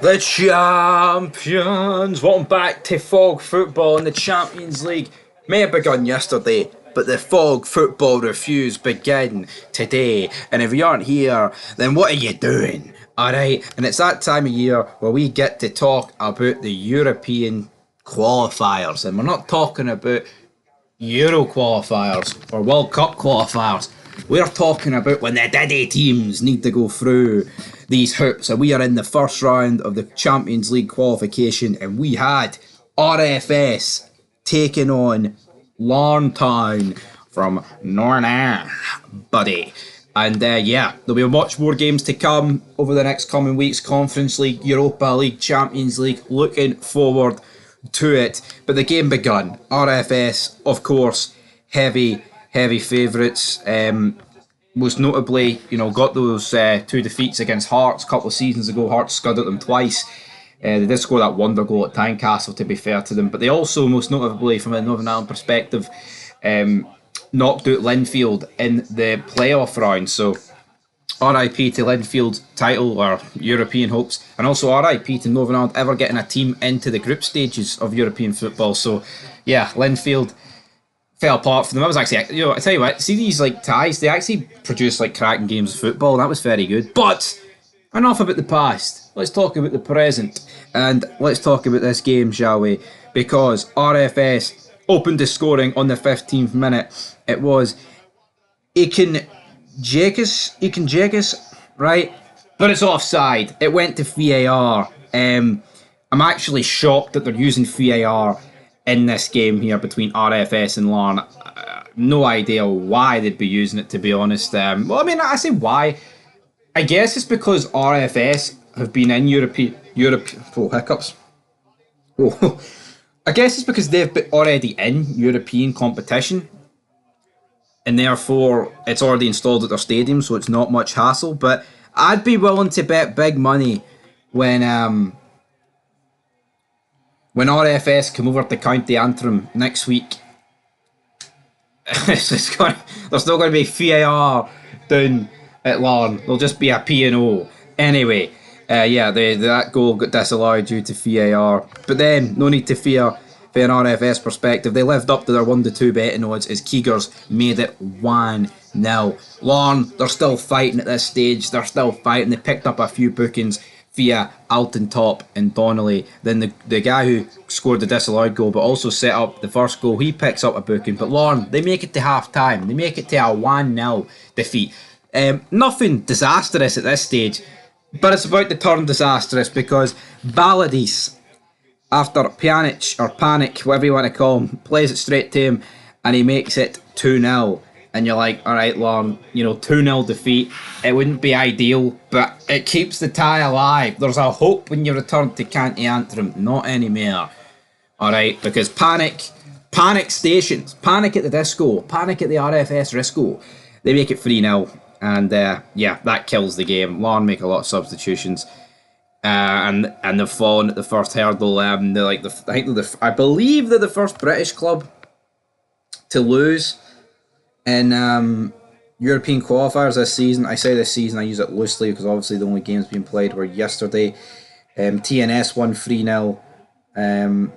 The champions! Welcome back to Fog Football in the Champions League. May have begun yesterday, but the Fog Football reviews begin today. And if you aren't here, then what are you doing? Alright, and it's that time of year where we get to talk about the European qualifiers. And we're not talking about Euro qualifiers or World Cup qualifiers. We're talking about when the Diddy teams need to go through these hoops. And we are in the first round of the Champions League qualification, and we had RFS taking on Larne Town from Larne, buddy. And there'll be much more games to come over the next coming weeks. Conference League, Europa League, Champions League. Looking forward to it. But the game begun. RFS, of course, heavy favourites. Most notably, got those two defeats against Hearts a couple of seasons ago. Hearts scudded them twice. They did score that wonder goal at Tynecastle, to be fair to them. But they also, most notably, from a Northern Ireland perspective, knocked out Linfield in the playoff round. So RIP to Linfield's title or European hopes, and also RIP to Northern Ireland ever getting a team into the group stages of European football. So yeah, Linfield fell apart for them. I was actually, I tell you what, see these ties, they actually produce cracking games of football, and that was very good. But enough about the past. Let's talk about the present, and let's talk about this game, shall we? Because RFS opened the scoring on the 15th minute. It was Ikan Jegas, right? But it's offside. It went to VAR. I'm actually shocked that they're using VAR in this game here between RFS and Larne. No idea why they'd be using it, to be honest. I say why. I guess it's because RFS have been in Europe. Oh, hiccups. Oh. I guess it's because they've been already in European competition, and therefore it's already installed at their stadium, so it's not much hassle. But I'd be willing to bet big money when RFS come over to County Antrim next week, there's not going to be VAR down at Larne. There'll just be a P&O. Anyway, that goal got disallowed due to VAR. But then, no need to fear from an RFS perspective. They lived up to their 1-2 betting odds as Keegers made it 1-0. Larne, they're still fighting at this stage. They're still fighting. They picked up a few bookings via Alton Top and Donnelly. Then the guy who scored the disallowed goal but also set up the first goal, he picks up a booking. But Larne, they make it to half time. They make it to a 1-0 defeat. Nothing disastrous at this stage, but it's about to turn disastrous because Baladis, after Panic, whatever you want to call him, plays it straight to him and he makes it 2-0. And you're like, alright, Larne, 2-0 defeat. It wouldn't be ideal, but it keeps the tie alive. There's a hope when you return to County Antrim, not anymore. Alright, because panic stations, panic at the disco, panic at the RFS Risco. They make it 3-0, and that kills the game. Larne make a lot of substitutions. And they've fallen at the first hurdle. I believe they're the first British club to lose in European qualifiers this season. I say this season, I use it loosely because obviously the only games being played were yesterday. TNS won 3-0. And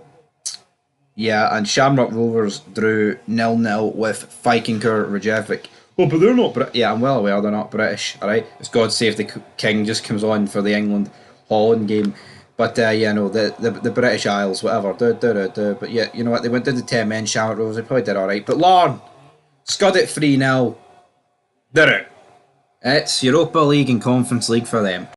Shamrock Rovers drew 0-0 with Vikingur Reykjavik. Oh, but they're not British. Yeah, I'm well aware they're not British. Alright, it's God Save the King just comes on for the England-Holland game. But the British Isles, whatever. But yeah, you know what? They did the 10 men. Shamrock Rovers, they probably did alright. But Larne scud it 3-0. Did it? It's Europa League and Conference League for them.